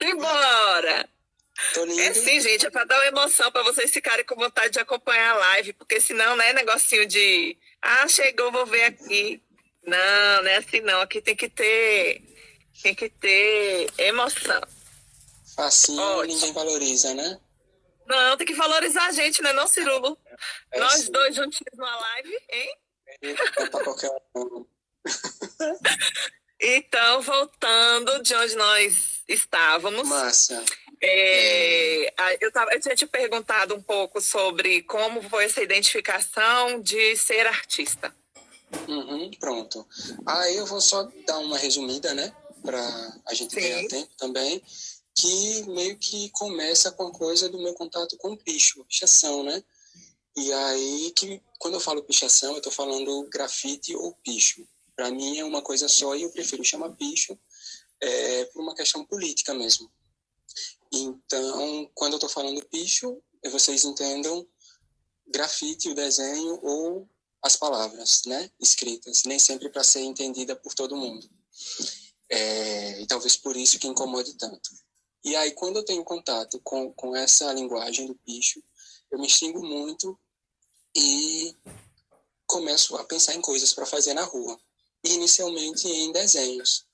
Embora! Tô É lindo. sim, gente, é para dar uma emoção, para vocês ficarem com vontade de acompanhar a live, porque senão não é negocinho de, chegou, vou ver aqui. Não, não é assim não. Aqui tem que ter emoção. Facinho, Ótimo. ninguém valoriza, né? Não, tem que valorizar a gente, né, não, Cirulo? É Nós sim. dois juntinhos numa live, hein? Não é pra qualquer um. Então, voltando de onde nós estávamos, Massa. É, eu tinha te perguntado um pouco sobre como foi essa identificação de ser artista. pronto. Aí eu vou só dar uma resumida, né? Pra a gente ganhar Sim, tempo também. Que meio que começa com a coisa do meu contato com o picho, pichação, né? E aí, que quando eu falo pichação, eu tô falando grafite ou picho. Para mim é uma coisa só e eu prefiro chamar picho por uma questão política mesmo. Então, quando eu tô falando picho, vocês entendam grafite, o desenho ou as palavras, né, escritas, nem sempre para ser entendida por todo mundo. E talvez por isso que incomode tanto. E aí, quando eu tenho contato com essa linguagem do picho, eu me extingo muito e começo a pensar em coisas para fazer na rua. E inicialmente em desenhos.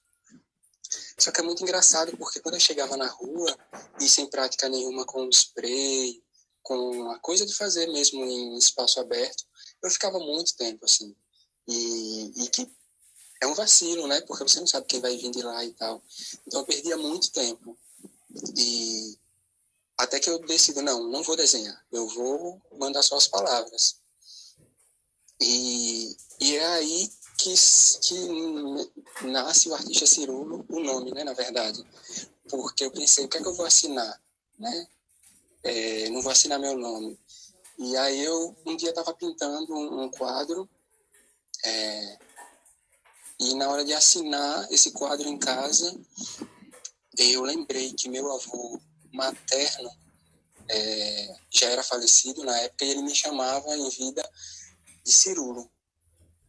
Só que é muito engraçado porque quando eu chegava na rua e sem prática nenhuma com spray, com a coisa de fazer mesmo em espaço aberto, eu ficava muito tempo assim. E que é um vacilo, né? Porque você não sabe quem vai vir de lá e tal. Então eu perdia muito tempo. E até que eu decido, não vou desenhar. Eu vou mandar só as palavras. E é aí que nasce o artista Cirulo, o nome, né, na verdade. Porque eu pensei, o que é que eu vou assinar, né? Não vou assinar meu nome. E aí eu um dia estava pintando um quadro e na hora de assinar esse quadro em casa, eu lembrei que meu avô materno já era falecido na época e ele me chamava em vida de Cirulo.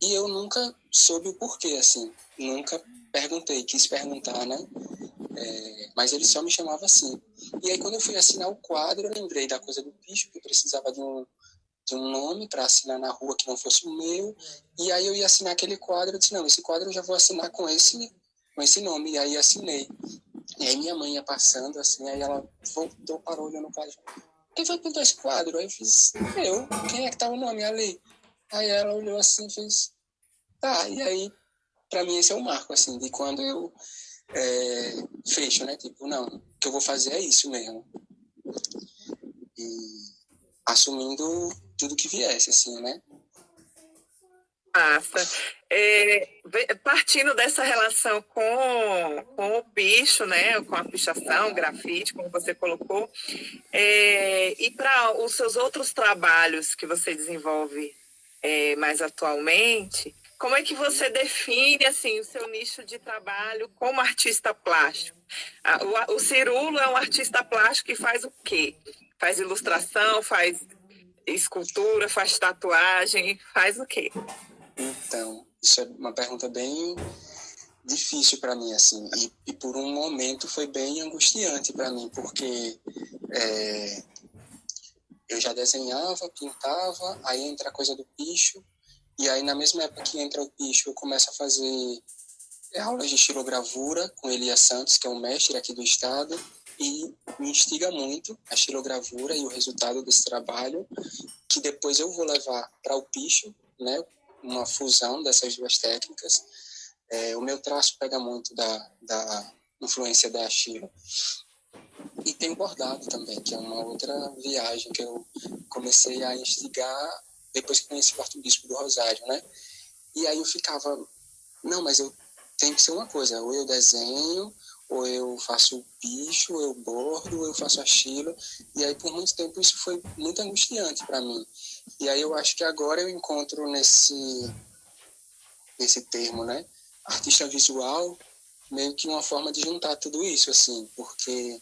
E eu nunca soube o porquê, assim. Nunca perguntei, quis perguntar, né? Mas ele só me chamava assim. E aí, quando eu fui assinar o quadro, eu lembrei da coisa do bicho, que eu precisava de um nome para assinar na rua que não fosse o meu. E aí eu ia assinar aquele quadro, eu disse, não, esse quadro eu já vou assinar com esse nome. E aí assinei. E aí minha mãe ia passando, assim, aí ela voltou, parou olhando o quadro. Quem foi que pintou esse quadro? Aí eu fiz, eu. Quem é que tá o nome ali? Aí ela olhou assim e fez, tá. E aí, para mim, esse é o marco, assim, de quando eu fecho, né? Tipo, não, o que eu vou fazer é isso mesmo. E assumindo tudo que viesse, assim, né? massa. Partindo dessa relação com o picho, né, com a pichação, grafite, como você colocou, e para os seus outros trabalhos que você desenvolve mais atualmente, como é que você define assim o seu nicho de trabalho como artista plástico? O Cirulo é um artista plástico que faz o quê? Faz ilustração, faz escultura, faz tatuagem, faz o quê? Então, isso é uma pergunta bem difícil para mim, assim, e por um momento foi bem angustiante para mim, porque eu já desenhava, pintava, aí entra a coisa do picho, e aí na mesma época que entra o picho, eu começo a fazer aulas de estilogravura com Elias Santos, que é um mestre aqui do estado, e me instiga muito a estilogravura e o resultado desse trabalho, que depois eu vou levar para o picho, né, uma fusão dessas duas técnicas. O meu traço pega muito da influência da estilo. E tem bordado também, que é uma outra viagem que eu comecei a instigar depois que conheci o arcebispo do Rosário, né? E aí eu ficava, não, mas eu tenho que ser uma coisa, ou eu desenho, ou eu faço picho, ou eu bordo, ou eu faço argila. E aí por muito tempo isso foi muito angustiante para mim. E aí eu acho que agora eu encontro nesse termo, né? Artista visual, meio que uma forma de juntar tudo isso, assim, porque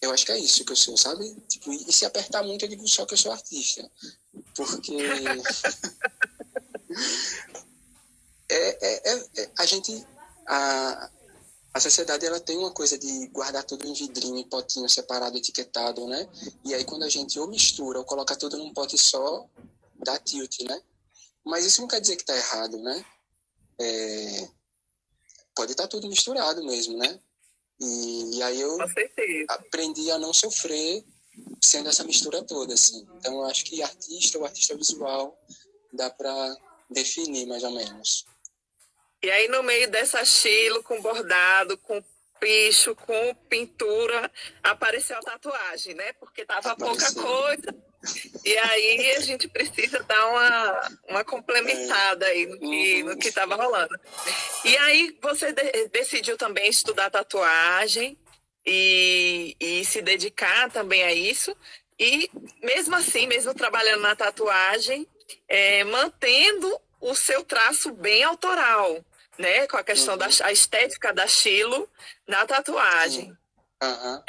eu acho que é isso que eu sou, sabe? Tipo, e se apertar muito, eu digo só que eu sou artista. Porque a gente, A sociedade, ela tem uma coisa de guardar tudo em vidrinho, em potinho separado, etiquetado, né? E aí quando a gente ou mistura ou coloca tudo num pote só, dá tilt, né? Mas isso não quer dizer que tá errado, né? Pode estar tudo misturado mesmo, né? E aí eu Com certeza. aprendi a não sofrer sendo essa mistura toda, assim. Então eu acho que artista ou artista visual dá para definir mais ou menos. E aí, no meio dessa estilo, com bordado, com picho, com pintura, apareceu a tatuagem, né? Porque tava pouca Apareceu. coisa. E aí a gente precisa dar uma complementada aí no que estava rolando. E aí você decidiu também estudar tatuagem e se dedicar também a isso. E mesmo assim, mesmo trabalhando na tatuagem, mantendo o seu traço bem autoral, né? Com a questão da a estética da estilo na tatuagem. Uhum.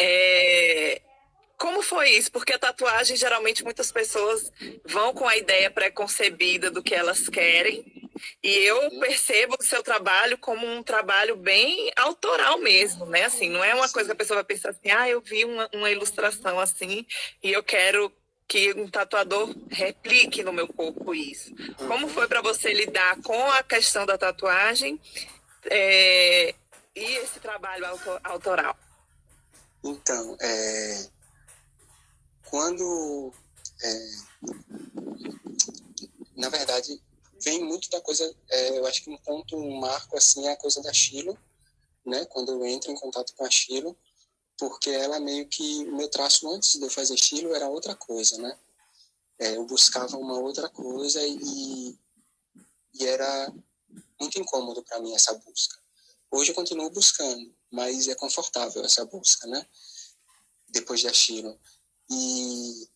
Como foi isso? Porque a tatuagem, geralmente, muitas pessoas vão com a ideia pré-concebida do que elas querem. E eu percebo o seu trabalho como um trabalho bem autoral mesmo, né? Assim, não é uma coisa que a pessoa vai pensar assim, eu vi uma ilustração assim e eu quero que um tatuador replique no meu corpo isso. Como foi para você lidar com a questão da tatuagem e esse trabalho autoral? Então, quando, na verdade, vem muito da coisa, eu acho que um marco, assim, é a coisa da Chilo, né? Quando eu entro em contato com a Chilo, porque ela meio que, o meu traço antes de eu fazer Chilo era outra coisa, né? Eu buscava uma outra coisa e era muito incômodo para mim essa busca. Hoje eu continuo buscando, mas é confortável essa busca, né? Depois da Chilo. E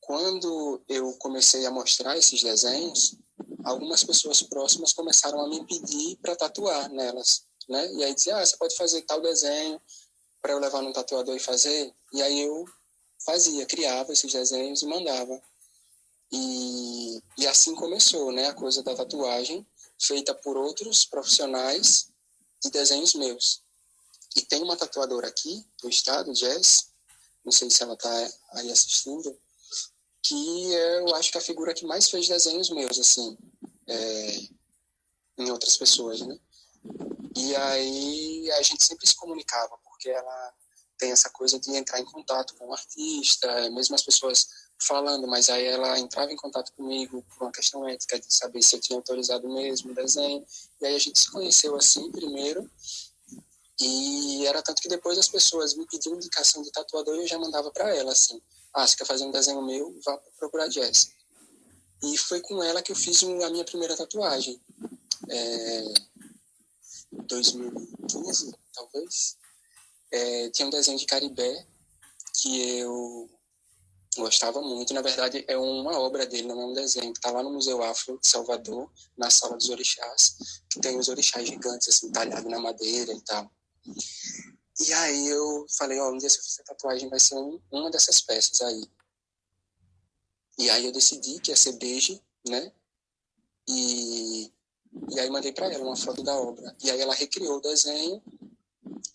quando eu comecei a mostrar esses desenhos, algumas pessoas próximas começaram a me pedir para tatuar nelas, né? E aí dizia, você pode fazer tal desenho para eu levar no tatuador e fazer? E aí eu fazia, criava esses desenhos e mandava. E assim começou, né? A coisa da tatuagem, feita por outros profissionais de desenhos meus. E tem uma tatuadora aqui do estado, Jess, não sei se ela está aí assistindo, que eu acho que é a figura que mais fez desenhos meus, assim, em outras pessoas, né? E aí a gente sempre se comunicava, porque ela tem essa coisa de entrar em contato com o artista, mesmo as pessoas falando, mas aí ela entrava em contato comigo por uma questão ética de saber se eu tinha autorizado mesmo o desenho. E aí a gente se conheceu assim primeiro, e era tanto que depois as pessoas me pediam indicação de tatuador e eu já mandava para ela, assim, você quer fazer um desenho meu? Vá procurar Jess. E foi com ela que eu fiz a minha primeira tatuagem. 2015, talvez. Tinha um desenho de Caribé que eu gostava muito. Na verdade, é uma obra dele, não é um desenho, que está lá no Museu Afro de Salvador, na Sala dos Orixás, que tem os orixás gigantes, assim, talhados na madeira e tal. E aí eu falei, um dia se eu fizer tatuagem vai ser uma dessas peças aí. E aí eu decidi que ia ser beige, né? E aí mandei para ela uma foto da obra. E aí ela recriou o desenho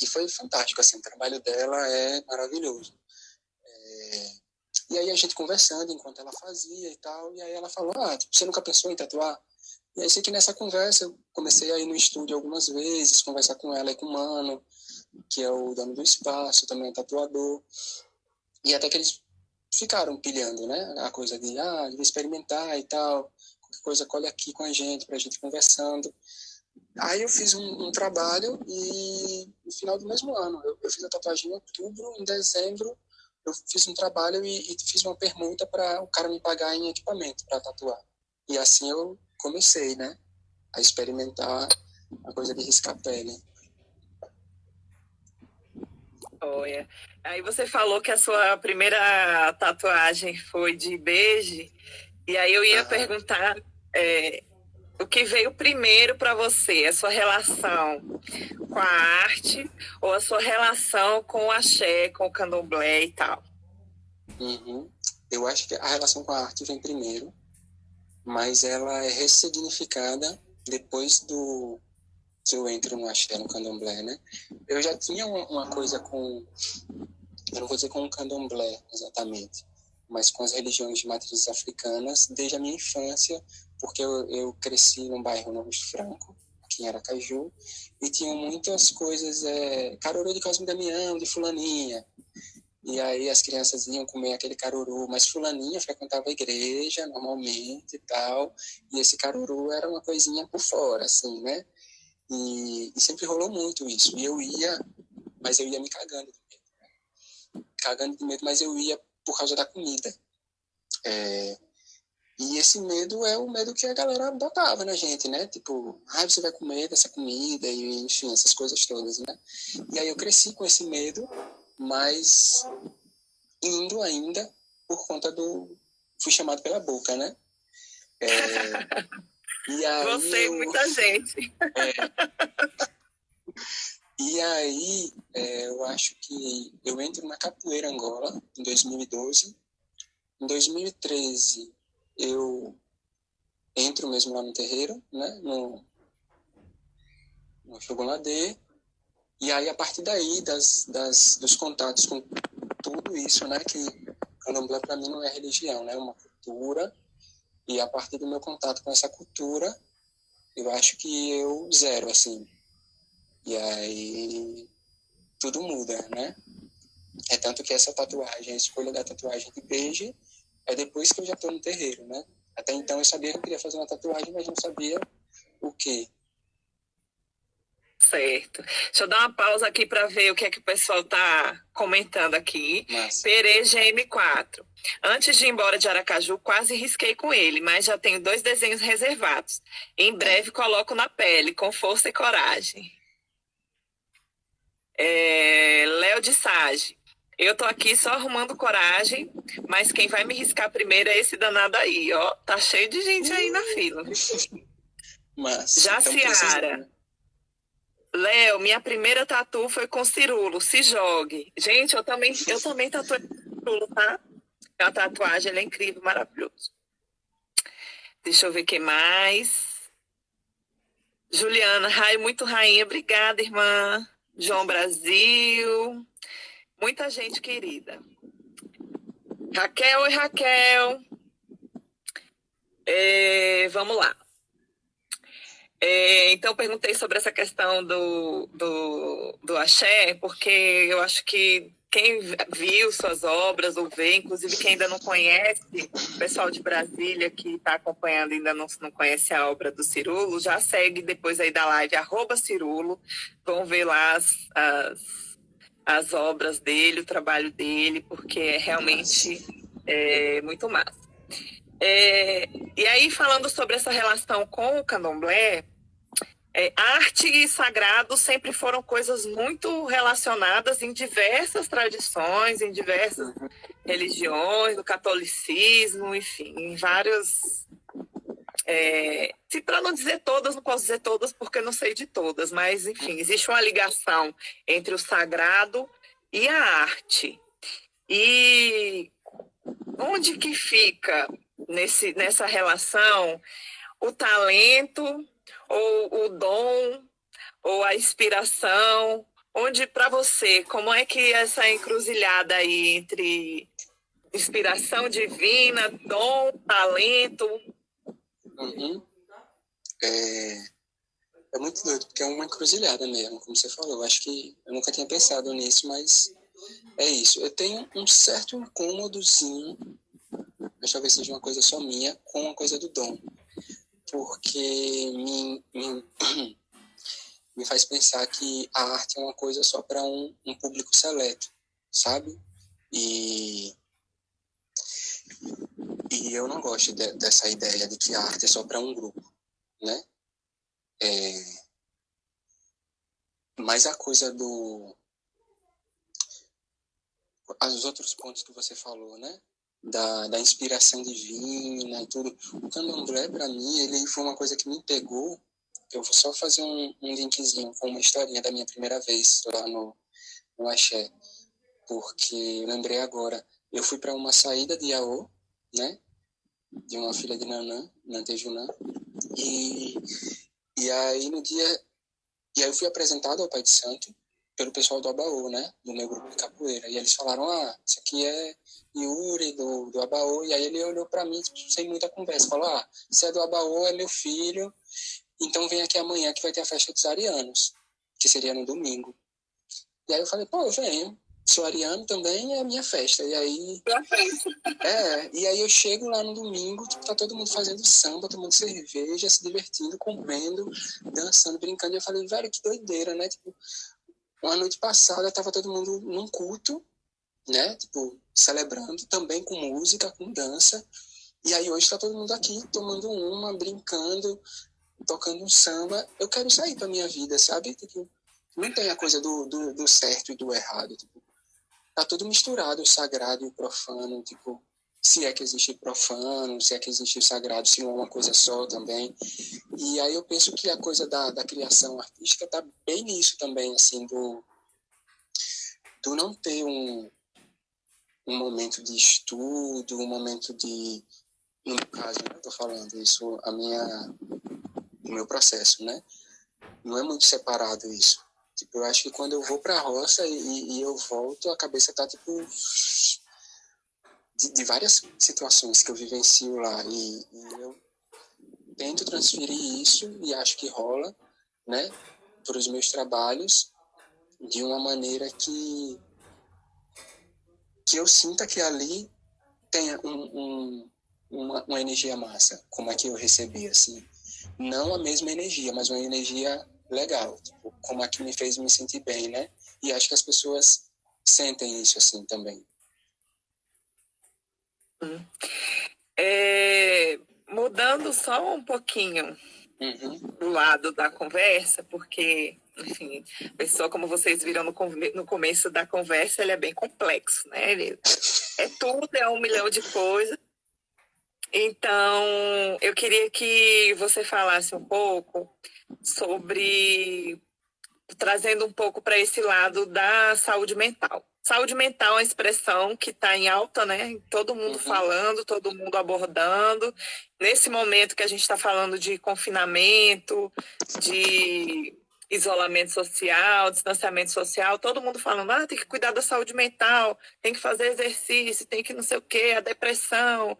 e foi fantástico, assim, o trabalho dela é maravilhoso. E aí a gente conversando enquanto ela fazia e tal, e aí ela falou, você nunca pensou em tatuar? E aí sei que nessa conversa eu comecei a ir no estúdio algumas vezes, conversar com ela e com o Mano, que é o dono do espaço, também é tatuador, e até que eles ficaram pilhando, né, a coisa de, de experimentar e tal, qualquer coisa colhe aqui com a gente, pra gente conversando. Aí eu fiz um trabalho e no final do mesmo ano, eu fiz a tatuagem em outubro, em dezembro, eu fiz um trabalho e fiz uma permuta para o cara me pagar em equipamento para tatuar. E assim eu comecei, né, a experimentar a coisa de riscar pele. Olha, aí você falou que a sua primeira tatuagem foi de bege, e aí eu ia perguntar o que veio primeiro para você, a sua relação com a arte ou a sua relação com o axé, com o candomblé e tal? Eu acho que a relação com a arte vem primeiro, mas ela é ressignificada depois que eu entro no axé, no candomblé, né? Eu já tinha uma coisa com, eu não vou dizer com o candomblé exatamente, mas com as religiões de matrizes africanas desde a minha infância, porque eu cresci num bairro Novo Franco, aqui em Aracaju, e tinham muitas coisas, carorô de Cosme e Damião, de fulaninha, e aí as crianças iam comer aquele caruru, mas fulaninha frequentava a igreja normalmente e tal, e esse caruru era uma coisinha por fora, assim, né? E sempre rolou muito isso. E eu ia, mas eu ia me cagando de medo. Cagando de medo, mas eu ia por causa da comida. E esse medo é o medo que a galera botava na gente, né? Tipo, você vai comer dessa comida, e enfim, essas coisas todas, né? E aí eu cresci com esse medo, mas indo ainda por conta do... Fui chamado pela boca, né? E aí Você e muita gente. E aí eu acho que eu entro na Capoeira Angola em 2012. Em 2013 eu entro mesmo lá no terreiro, né? No Shogunladê. E aí a partir daí dos contatos com tudo isso, né? Que Candomblé para mim não é religião, né? É uma cultura. E a partir do meu contato com essa cultura, eu acho que eu zero, assim. E aí tudo muda, né? É tanto que essa tatuagem, a escolha da tatuagem de beijo, é depois que eu já estou no terreiro, né? Até então eu sabia que eu queria fazer uma tatuagem, mas não sabia o quê. Certo. Deixa eu dar uma pausa aqui para ver o que é que o pessoal está comentando aqui. Massa. Pere GM4. Antes de ir embora de Aracaju, quase risquei com ele, mas já tenho 2 desenhos reservados. Em breve coloco na pele, com força e coragem. Léo de Sage. Eu tô aqui só arrumando coragem, mas quem vai me riscar primeiro é esse danado aí, ó. Tá cheio de gente aí na fila. Massa. Jaciara. Léo, minha primeira tatu foi com cirulo, se jogue. Gente, eu também tatuei com cirulo, tá? É uma tatuagem, ela é incrível, maravilhoso. Deixa eu ver o que mais. Juliana, raio muito rainha, obrigada, irmã. João Brasil, muita gente querida. Raquel e Raquel. Vamos lá. Então, perguntei sobre essa questão do axé, porque eu acho que quem viu suas obras ou vê, inclusive quem ainda não conhece, o pessoal de Brasília que está acompanhando ainda não conhece a obra do Cirulo, já segue depois aí da live, @Cirulo, vão ver lá as obras dele, o trabalho dele, porque é realmente muito massa. E aí, falando sobre essa relação com o candomblé, arte e sagrado sempre foram coisas muito relacionadas em diversas tradições, em diversas religiões, no catolicismo, enfim, em vários... para não dizer todas, não posso dizer todas porque não sei de todas, mas, enfim, existe uma ligação entre o sagrado e a arte. E onde que fica nessa relação o talento, ou o dom, ou a inspiração? Onde, para você, como é que essa encruzilhada aí entre inspiração divina, dom, talento? É muito doido, porque é uma encruzilhada mesmo, como você falou. Eu acho que eu nunca tinha pensado nisso, mas é isso. Eu tenho um certo incômodozinho, mas talvez seja uma coisa só minha, com a coisa do dom. Porque me faz pensar que a arte é uma coisa só para um público seleto, sabe? E eu não gosto dessa ideia de que a arte é só para um grupo, né? Mas a coisa os outros pontos que você falou, né? Da inspiração divina e tudo. O candomblé, para mim, ele foi uma coisa que me pegou. Eu vou só fazer um linkzinho com uma historinha da minha primeira vez lá no axé, porque eu lembrei agora. Eu fui para uma saída de Iaô, né? De uma filha de Nanã, Nantejunã, e aí no dia E aí eu fui apresentado ao Pai de Santo pelo pessoal do Abaú, né? Do meu grupo de capoeira. E eles falaram, isso aqui é Yuri, do Abaú. E aí ele olhou para mim, tipo, sem muita conversa. Falou, você é do Abaú, é meu filho. Então vem aqui amanhã que vai ter a festa dos arianos, que seria no domingo. E aí eu falei, eu venho. Sou ariano também, é a minha festa. E aí... e aí eu chego lá no domingo, tipo, tá todo mundo fazendo samba, tomando cerveja, se divertindo, comendo, dançando, brincando. E eu falei, velho, que doideira, né? Tipo, uma noite passada tava todo mundo num culto, né? Tipo, celebrando também com música, com dança. E aí hoje tá todo mundo aqui tomando uma, brincando, tocando um samba. Eu quero sair pra minha vida, sabe? Tipo, não tem a coisa do certo e do errado. Tipo, tá tudo misturado, o sagrado e o profano. Tipo, se é que existe profano, se é que existe o sagrado, se não é uma coisa só também. E aí eu penso que a coisa da criação artística tá bem nisso também, assim, do não ter um momento de estudo, um momento de... No meu caso, né, eu tô falando isso, o meu processo, né? Não é muito separado isso. Tipo, eu acho que quando eu vou pra roça e eu volto, a cabeça tá, tipo, de várias situações que eu vivencio lá. E eu tento transferir isso, e acho que rola, né, para os meus trabalhos, de uma maneira que eu sinta que ali tenha uma energia massa, como é que eu recebi, assim. Não a mesma energia, mas uma energia legal, tipo, como é que me fez me sentir bem, né? E acho que as pessoas sentem isso, assim, também. Mudando só um pouquinho do lado da conversa, porque, enfim, a pessoa, como vocês viram no começo da conversa, ele é bem complexo, né? Ele é tudo, é 1 milhão de coisas. Então, eu queria que você falasse um pouco sobre, trazendo um pouco para esse lado da saúde mental. Saúde mental é uma expressão que está em alta, né? Todo mundo falando, todo mundo abordando. Nesse momento que a gente está falando de confinamento, de isolamento social, distanciamento social, todo mundo falando, tem que cuidar da saúde mental, tem que fazer exercício, tem que não sei o quê, a depressão,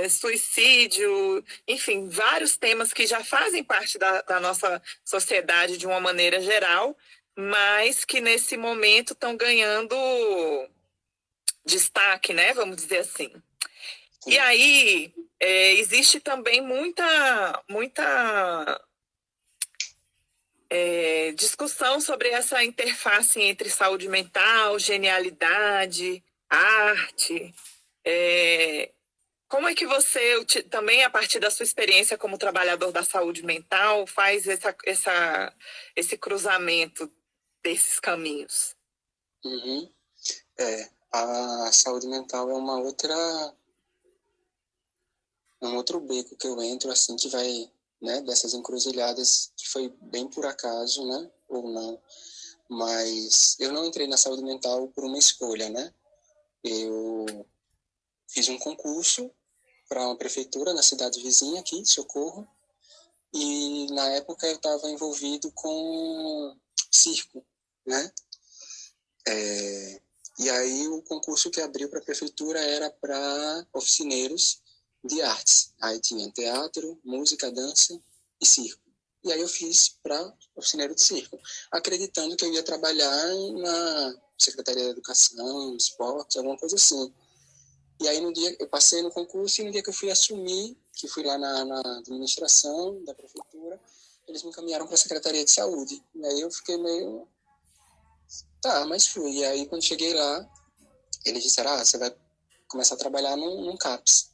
suicídio, enfim, vários temas que já fazem parte da nossa sociedade de uma maneira geral, mas que nesse momento estão ganhando destaque, né? Vamos dizer assim. E aí, existe também muita discussão sobre essa interface entre saúde mental, genialidade, arte. Como é que você, também a partir da sua experiência como trabalhador da saúde mental, faz esse cruzamento desses caminhos? A saúde mental é um outro beco que eu entro, assim, que vai, né, dessas encruzilhadas, que foi bem por acaso, né, ou não. Mas eu não entrei na saúde mental por uma escolha, né. Eu fiz um concurso para uma prefeitura na cidade vizinha aqui, Socorro, e na época eu estava envolvido com circo, né. E aí o concurso que abriu para a prefeitura era para oficineiros de artes. Aí tinha teatro, música, dança e circo. E aí eu fiz para oficineiro de circo, acreditando que eu ia trabalhar na Secretaria de Educação, Esporte, alguma coisa assim. E aí no dia eu passei no concurso, e no dia que eu fui assumir, que fui lá na administração da prefeitura, eles me encaminharam para a Secretaria de Saúde. E aí eu fiquei meio... mas fui. E aí quando cheguei lá, eles disseram, você vai começar a trabalhar num CAPS.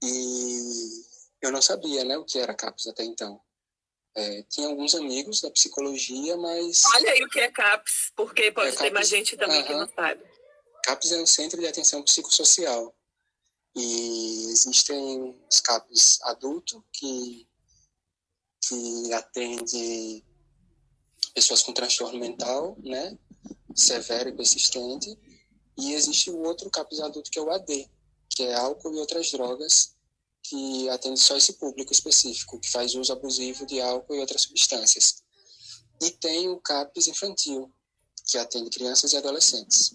E eu não sabia, né, o que era CAPS até então. Tinha alguns amigos da psicologia, mas... Olha aí o que é CAPS, porque pode ter mais gente também que não sabe. CAPS é um Centro de Atenção Psicossocial. E existem os CAPS adulto, que atende pessoas com transtorno mental, né, severo e persistente. E existe o outro CAPS adulto, que é o AD, que é álcool e outras drogas, que atende só esse público específico, que faz uso abusivo de álcool e outras substâncias. E tem o CAPS infantil, que atende crianças e adolescentes,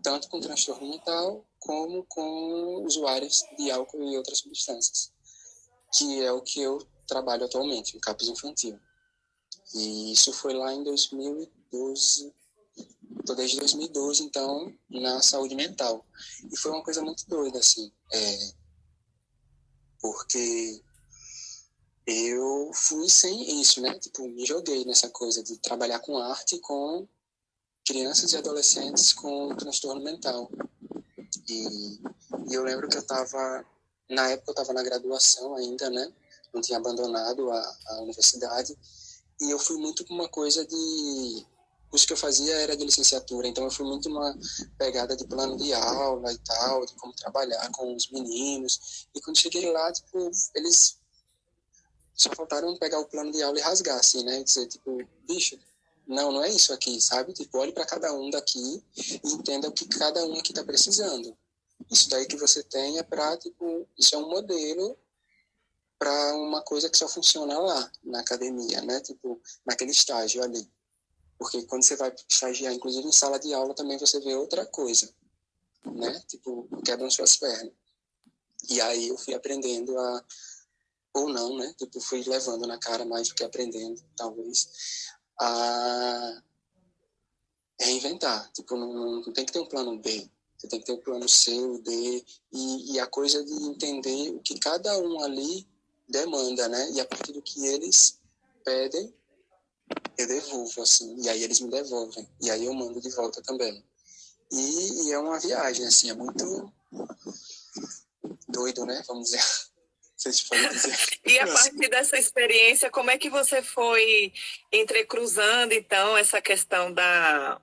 tanto com transtorno mental como com usuários de álcool e outras substâncias, que é o que eu trabalho atualmente, o CAPS infantil. E isso foi lá em 2012, estou desde 2012, então, na saúde mental. E foi uma coisa muito doida, assim, porque eu fui sem isso, né? Tipo, me joguei nessa coisa de trabalhar com arte com crianças e adolescentes com transtorno mental. E eu lembro que na época eu estava na graduação ainda, né? Não tinha abandonado a universidade. E eu fui muito com uma coisa de... O curso que eu fazia era de licenciatura, então eu fui muito uma pegada de plano de aula e tal, de como trabalhar com os meninos. E quando cheguei lá, tipo, eles só faltaram pegar o plano de aula e rasgar, assim, né? E dizer, tipo, bicho, não é isso aqui, sabe? Tipo, olhe para cada um daqui e entenda o que cada um aqui está precisando. Isso daí que você tem é para, tipo, isso é um modelo para uma coisa que só funciona lá, na academia, né? Tipo, naquele estágio ali. Porque quando você vai estagiar, inclusive em sala de aula, também você vê outra coisa, né? Tipo, quebram suas pernas. E aí eu fui aprendendo ou não, né? Tipo, fui levando na cara mais do que aprendendo, talvez, a reinventar. Tipo, não tem que ter um plano B. Você tem que ter um plano C, o D, e a coisa de entender o que cada um ali demanda, né? E a partir do que eles pedem, eu devolvo, assim. E aí eles me devolvem. E aí eu mando de volta também. E é uma viagem, assim, é muito doido, né? Vamos dizer. Vocês podem dizer. E a partir dessa experiência, como é que você foi entrecruzando, então, essa questão da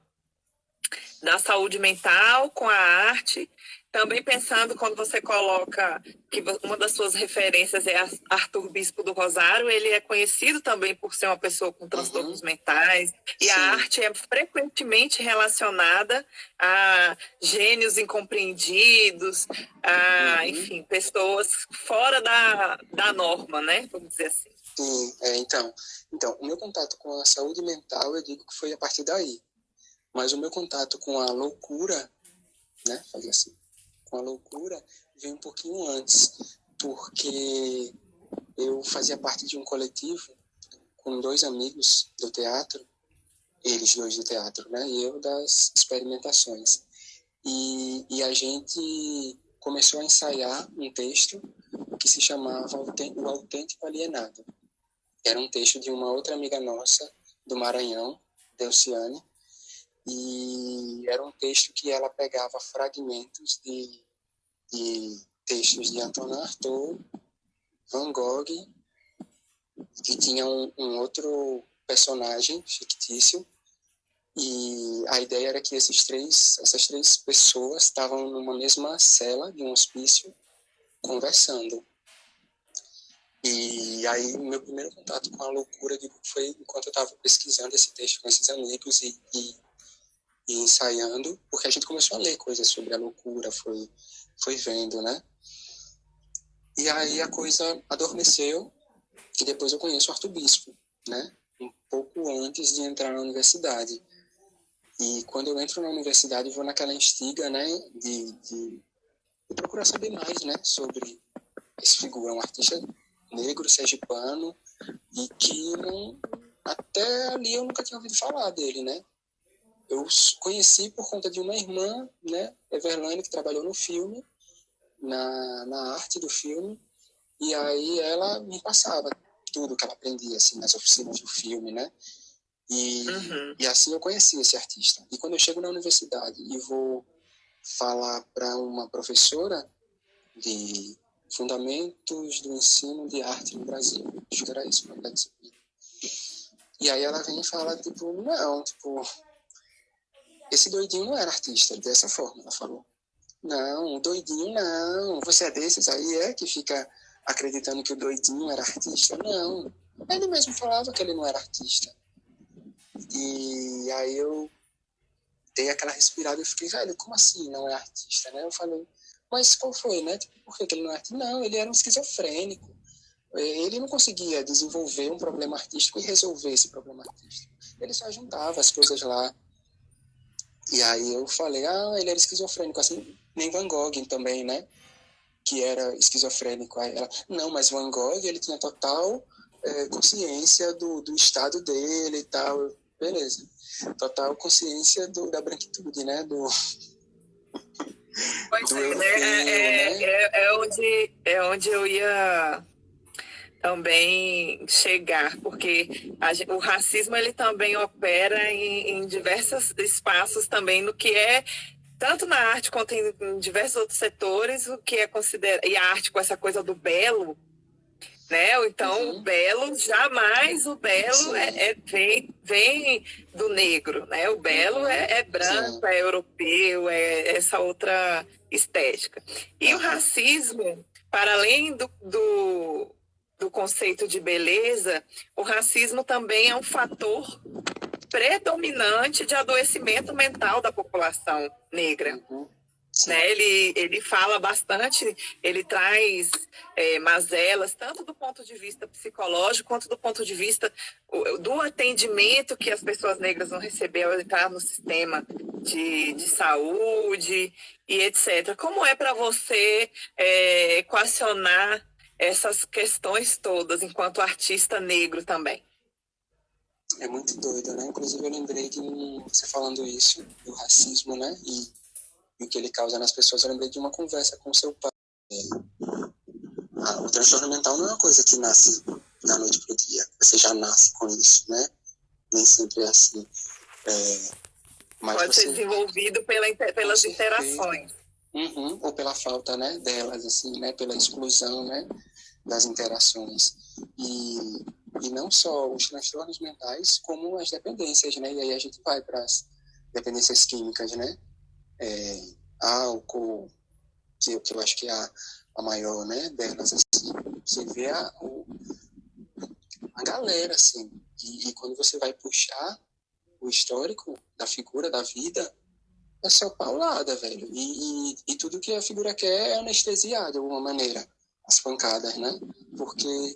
saúde mental com a arte? Também pensando quando você coloca que uma das suas referências é Arthur Bispo do Rosário, ele é conhecido também por ser uma pessoa com transtornos mentais, e a arte é frequentemente relacionada a gênios incompreendidos, a, enfim, pessoas fora da norma, né? Vamos dizer assim. Sim, então, o meu contato com a saúde mental, eu digo que foi a partir daí. Mas o meu contato com a loucura, né, fazer assim, com a loucura, veio um pouquinho antes, porque eu fazia parte de um coletivo com 2 amigos do teatro, eles 2 do teatro, né, e eu das experimentações. E a gente começou a ensaiar um texto que se chamava O Autêntico Alienado. Era um texto de uma outra amiga nossa, do Maranhão, Delciane, e era um texto que ela pegava fragmentos de textos de Antonin Artaud, Van Gogh, e tinha um outro personagem fictício, e a ideia era que essas três pessoas estavam numa mesma cela de um hospício conversando. E aí meu primeiro contato com a loucura foi enquanto eu estava pesquisando esse texto com esses amigos e ensaiando, porque a gente começou a ler coisas sobre a loucura, foi vendo, né? E aí a coisa adormeceu, e depois eu conheço o Arthur Bispo, né? Um pouco antes de entrar na universidade. E quando eu entro na universidade, eu vou naquela instiga, né? De procurar saber mais, né? Sobre esse figura, um artista negro, sergipano, e que até ali eu nunca tinha ouvido falar dele, né? Eu conheci por conta de uma irmã, né, Everlane, que trabalhou no filme, na arte do filme, e aí ela me passava tudo que ela aprendia, assim, nas oficinas do filme, né? E assim eu conheci esse artista. E quando eu chego na universidade e vou falar para uma professora de Fundamentos do Ensino de Arte no Brasil, acho que era isso, uma disciplina. E aí ela vem e fala, tipo, não, tipo, esse doidinho não era artista, dessa forma, ela falou. Não, o doidinho não, você é desses aí, que fica acreditando que o doidinho era artista? Não, ele mesmo falava que ele não era artista. E aí eu dei aquela respirada e fiquei, velho, como assim não é artista, né? Eu falei, mas qual foi, né? Tipo, por que ele não é artista? Não, ele era um esquizofrênico. Ele não conseguia desenvolver um problema artístico e resolver esse problema artístico. Ele só juntava as coisas lá. E aí eu falei, ele era esquizofrênico, assim, nem Van Gogh também, né? Que era esquizofrênico. Aí ela, não, mas Van Gogh, ele tinha total consciência do estado dele e tal. Beleza. Total consciência da branquitude, né? Pois Do é, né? europeu, né? É onde eu ia também chegar, porque o racismo ele também opera em diversos espaços também, no que é tanto na arte quanto em diversos outros setores, o que é considerado, e a arte com essa coisa do belo, né? Então, Uhum. o belo vem do negro, né? O belo é branco, Sim. é europeu, é essa outra estética. E o racismo, para além do conceito de beleza, o racismo também é um fator predominante de adoecimento mental da população negra. Uhum. Né? Ele fala bastante, ele traz mazelas, tanto do ponto de vista psicológico, quanto do ponto de vista do atendimento que as pessoas negras vão receber ao entrar no sistema de saúde e etc. Como é para você equacionar essas questões todas enquanto artista negro também? É muito doido, né? Inclusive eu lembrei de você falando isso, do racismo, né? E o que ele causa nas pessoas. Eu lembrei de uma conversa com seu pai. O transtorno mental não é uma coisa que nasce da noite pro dia. Você já nasce com isso, né? Nem sempre é assim. Mas pode ser desenvolvido pelas interações. Uhum. Ou pela falta, né, delas, assim, né? Pela exclusão, né? Das interações. E não só os transtornos mentais, como as dependências, né? E aí a gente vai para as dependências químicas, né? Álcool, que eu acho que é a maior, né, delas, assim, você vê a galera, assim, e quando você vai puxar o histórico da figura, da vida, é só paulada, velho, e tudo que a figura quer é anestesiar, de alguma maneira, as pancadas, né, porque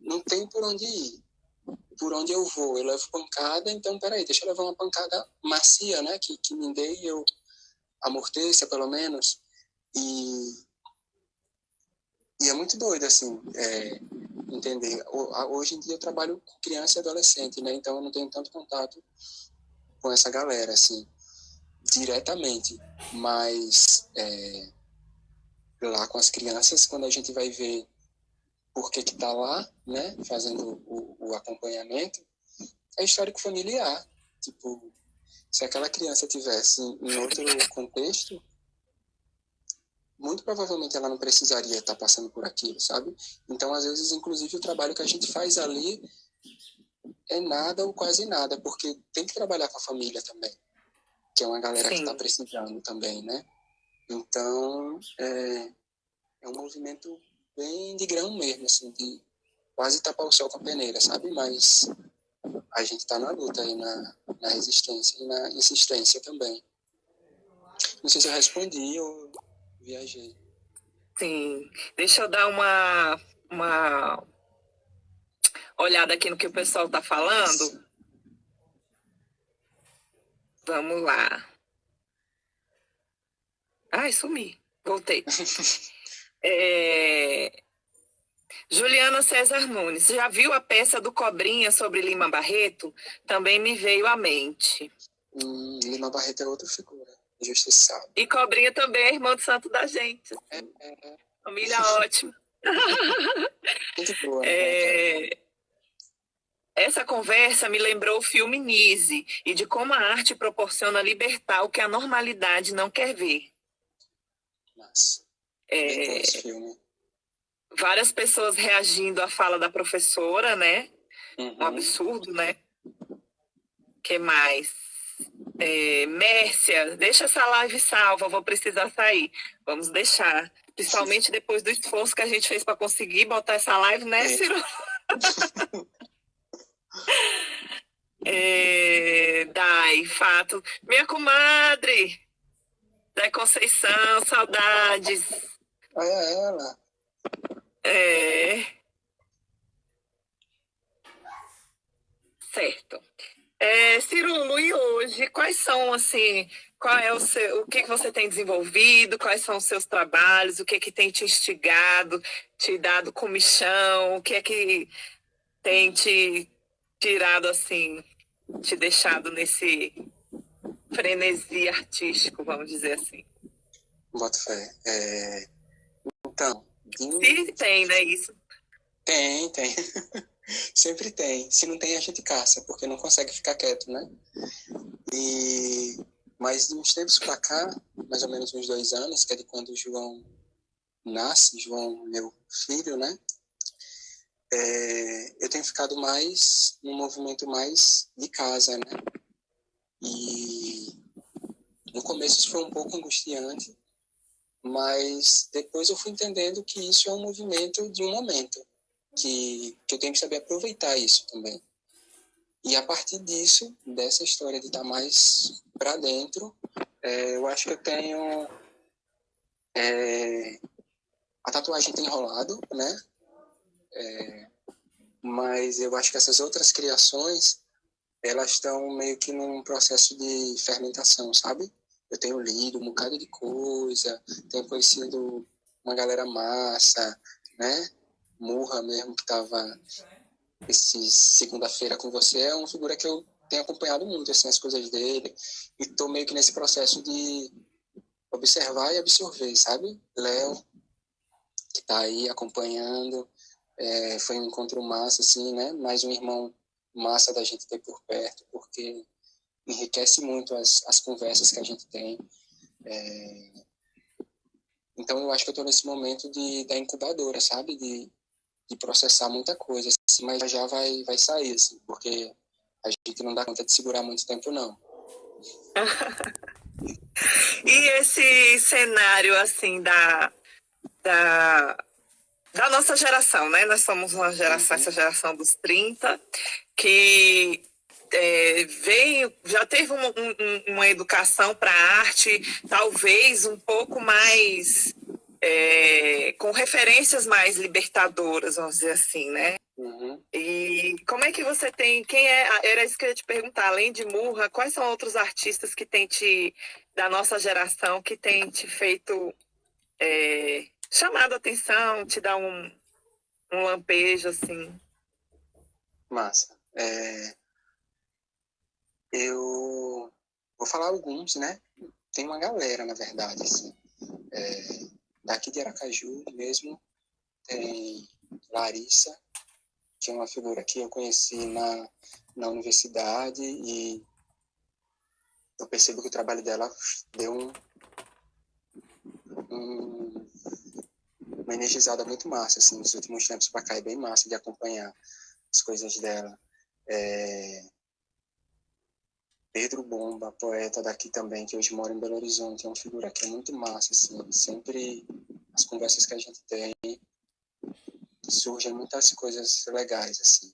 não tem por onde ir, por onde eu vou, eu levo pancada, então, peraí, deixa eu levar uma pancada macia, né, que me dê e eu amorteça, pelo menos. E é muito doido, assim, entender. Hoje em dia eu trabalho com criança e adolescente, né? Então eu não tenho tanto contato com essa galera, assim, diretamente. Mas lá com as crianças, quando a gente vai ver por que tá lá, né? Fazendo o acompanhamento, é histórico familiar. Tipo, se aquela criança tivesse em outro contexto, muito provavelmente ela não precisaria estar passando por aquilo, sabe? Então, às vezes, inclusive, o trabalho que a gente faz ali é nada ou quase nada, porque tem que trabalhar com a família também, que é uma galera que está precisando também, né? Então, é um movimento bem de grão mesmo, assim, de quase tapar o sol com a peneira, sabe? Mas a gente está na luta aí, na resistência e na insistência também. Não sei se eu respondi ou viajei. Sim. Deixa eu dar uma olhada aqui no que o pessoal está falando. Vamos lá. Ai, sumi. Voltei. Juliana César Nunes. Já viu a peça do Cobrinha sobre Lima Barreto? Também me veio à mente. Lima Barreto é outra figura, injustiçado. E Cobrinha também é irmão do santo da gente. Família ótima. Muito boa. Essa conversa me lembrou o filme Nise e de como a arte proporciona libertar o que a normalidade não quer ver. Nossa. Bem bom esse filme. Várias pessoas reagindo à fala da professora, né? Um absurdo, né? Que mais? Mércia, deixa essa live salva, vou precisar sair. Vamos deixar. Principalmente depois do esforço que a gente fez para conseguir botar essa live, né, Ciro? Dai, fato. Minha comadre, Dai Conceição, saudades. Olha ela. Certo. Cirulo, e hoje, quais são, assim, o que que você tem desenvolvido, quais são os seus trabalhos, o que que tem te instigado, te dado comichão, o que é que tem te tirado, assim, te deixado nesse frenesi artístico, vamos dizer assim? Boto fé. Então, Se tem, né, isso? tem. Sempre tem. Se não tem, a gente caça, porque não consegue ficar quieto, né? Mas de uns tempos para cá, mais ou menos uns 2 anos, que é de quando o João nasce, João, meu filho, né? Eu tenho ficado mais num movimento mais de casa, né? E no começo isso foi um pouco angustiante, mas depois eu fui entendendo que isso é um movimento de um momento, que eu tenho que saber aproveitar isso também. E a partir disso, dessa história de estar mais para dentro, eu acho que eu tenho... a tatuagem tem rolado, né? Mas eu acho que essas outras criações, elas estão meio que num processo de fermentação, sabe? Eu tenho lido um bocado de coisa, tenho conhecido uma galera massa, né? Murra mesmo, que estava esse segunda-feira com você, é uma figura que eu tenho acompanhado muito, assim, as coisas dele, e estou meio que nesse processo de observar e absorver, sabe? Léo, que está aí acompanhando, foi um encontro massa, assim, né? Mais um irmão massa da gente ter por perto, porque enriquece muito as conversas que a gente tem. Então, eu acho que eu estou nesse momento da incubadora, sabe? De processar muita coisa, assim, mas já vai sair, assim, porque a gente não dá conta de segurar muito tempo, não. E esse cenário, assim, da, da nossa geração, né? Nós somos uma geração, essa geração dos 30, que veio, já teve uma educação para a arte, talvez um pouco mais, com referências mais libertadoras, vamos dizer assim, né? Uhum. E como é que você tem, era isso que eu ia te perguntar, além de Murra, quais são outros artistas que tem da nossa geração, que tem te feito, chamado a atenção, te dar um lampejo, assim? Massa. Eu vou falar alguns, né? Tem uma galera, na verdade, assim. Daqui de Aracaju mesmo, tem Larissa, que é uma figura que eu conheci na universidade, e eu percebo que o trabalho dela deu uma energizada muito massa, assim, nos últimos tempos para cá, é bem massa de acompanhar as coisas dela. Pedro Bomba, poeta daqui também, que hoje mora em Belo Horizonte, é uma figura que é muito massa, assim, sempre as conversas que a gente tem surgem muitas coisas legais, assim.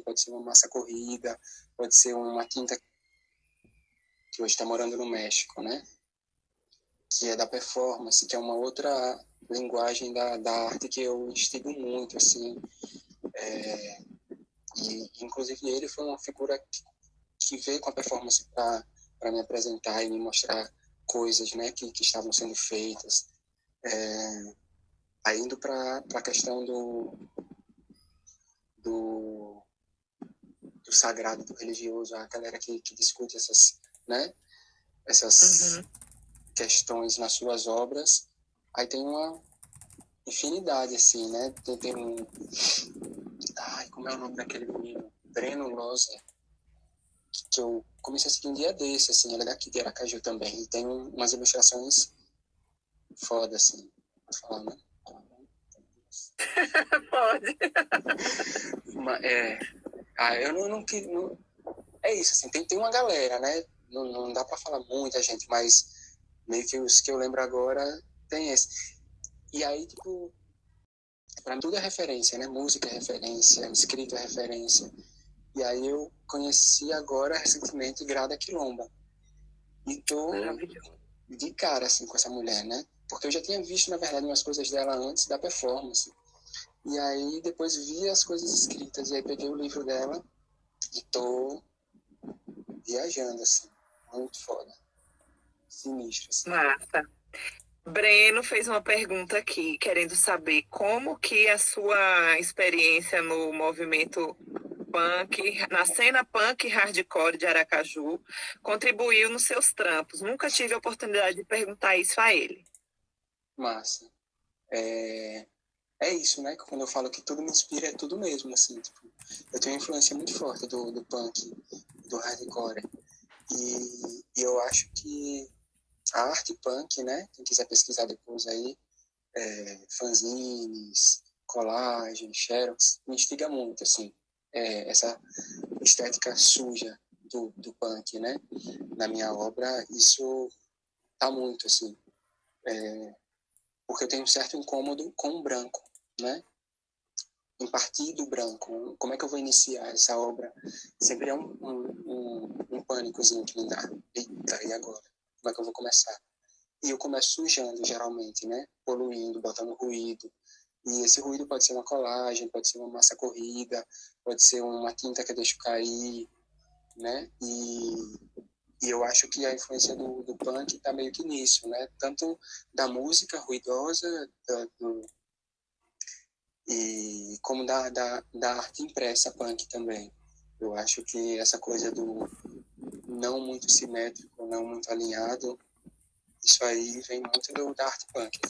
Pode ser uma massa corrida, pode ser uma tinta que hoje está morando no México, né? Que é da performance, que é uma outra linguagem da arte que eu instigo muito, assim. E, inclusive, ele foi uma figura que veio com a performance para me apresentar e me mostrar coisas, né, que estavam sendo feitas. Aí, indo para a questão do sagrado, do religioso, a galera que discute essas, né, essas questões nas suas obras, aí tem uma infinidade, assim, né? Tem um... Ai, como é o nome daquele menino? Breno Loser, que eu comecei a seguir um dia desse, assim, ele é daqui de Aracaju também, e tem umas ilustrações foda, assim, pra falar, né? Pode. Eu não, é isso, assim, tem uma galera, né? Não dá pra falar muita gente, mas meio que os que eu lembro agora tem esse. E aí, pra mim tudo é referência, né? Música é referência, escrito é referência. E aí eu conheci agora, recentemente, Grada Quilomba. E tô Maravilhoso. de cara, assim, com essa mulher, né? Porque eu já tinha visto, na verdade, umas coisas dela antes da performance. E aí depois vi as coisas escritas. E aí peguei o livro dela e tô viajando, assim. Muito foda. Sinistro, assim. Massa. Breno fez uma pergunta aqui, querendo saber como que a sua experiência no movimento punk, na cena punk hardcore de Aracaju, contribuiu nos seus trampos. Nunca tive a oportunidade de perguntar isso a ele. Massa. É, é isso, né? Quando eu falo que tudo me inspira, é tudo mesmo, assim. Tipo, eu tenho uma influência muito forte do punk, do hardcore. E eu acho que a arte punk, né? Quem quiser pesquisar depois aí, fanzines, colagem, xerox, me instiga muito, assim. Essa estética suja do punk, né? Na minha obra, isso tá muito, assim. Porque eu tenho um certo incômodo com o branco, né? Em partir do branco. Como é que eu vou iniciar essa obra? Sempre é um pânicozinho que me dá. Eita, e agora? Como é que eu vou começar? E eu começo sujando, geralmente, né? Poluindo, botando ruído. E esse ruído pode ser uma colagem, pode ser uma massa corrida, pode ser uma tinta que eu deixo cair, né? E eu acho que a influência do punk está meio que nisso, né? Tanto da música ruidosa, e como da arte impressa punk também. Eu acho que essa coisa do não muito simétrico, não muito alinhado, isso aí vem muito da arte punk.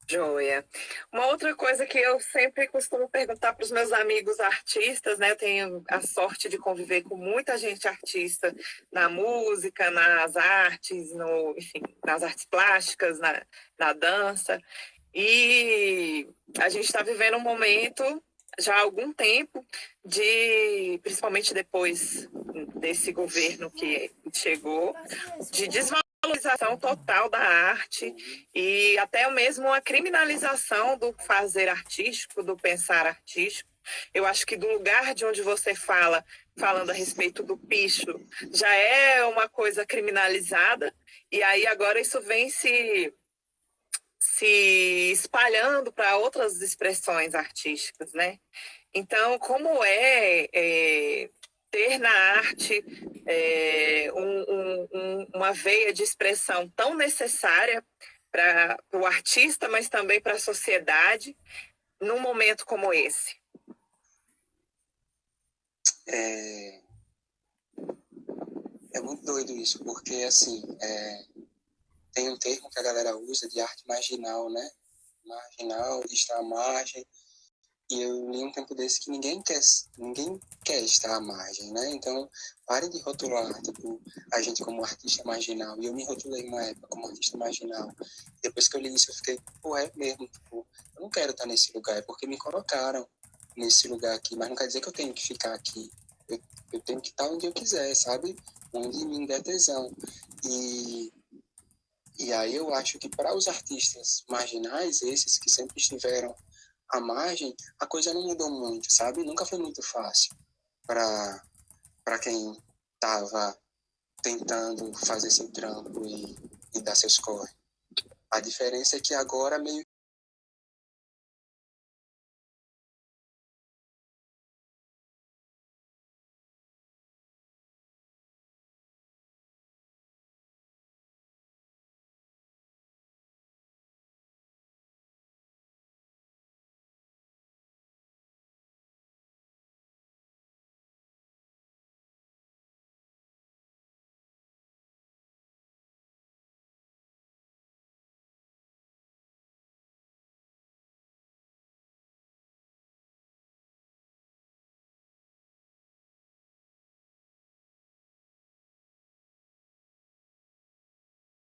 Joia. Uma outra coisa que eu sempre costumo perguntar para os meus amigos artistas, né? Eu tenho a sorte de conviver com muita gente artista na música, nas artes, enfim, nas artes plásticas, na dança. E a gente está vivendo um momento já há algum tempo principalmente depois desse governo que chegou, de desvalorização total da arte e até mesmo a criminalização do fazer artístico, do pensar artístico. Eu acho que do lugar de onde você falando a respeito do picho, já é uma coisa criminalizada, e aí agora isso vem se espalhando para outras expressões artísticas, né? Então, como ter na arte uma veia de expressão tão necessária para o artista, mas também para a sociedade, num momento como esse? É muito doido isso, porque, assim, tem um termo que a galera usa de arte marginal, né? Marginal, de estar à margem. E eu li um tempo desse que ninguém quer estar à margem, né? Então, pare de rotular, tipo, a gente como artista marginal. E eu me rotulei uma época como artista marginal. Depois que eu li isso, eu fiquei, pô, é mesmo, tipo, eu não quero estar nesse lugar, é porque me colocaram nesse lugar aqui, mas não quer dizer que eu tenho que ficar aqui. Eu tenho que estar onde eu quiser, sabe? Onde me der tesão. E, e aí eu acho que para os artistas marginais, esses que sempre estiveram à margem, a coisa não mudou muito, sabe? Nunca foi muito fácil para quem estava tentando fazer seu trampo e dar seus corre. A diferença é que agora meio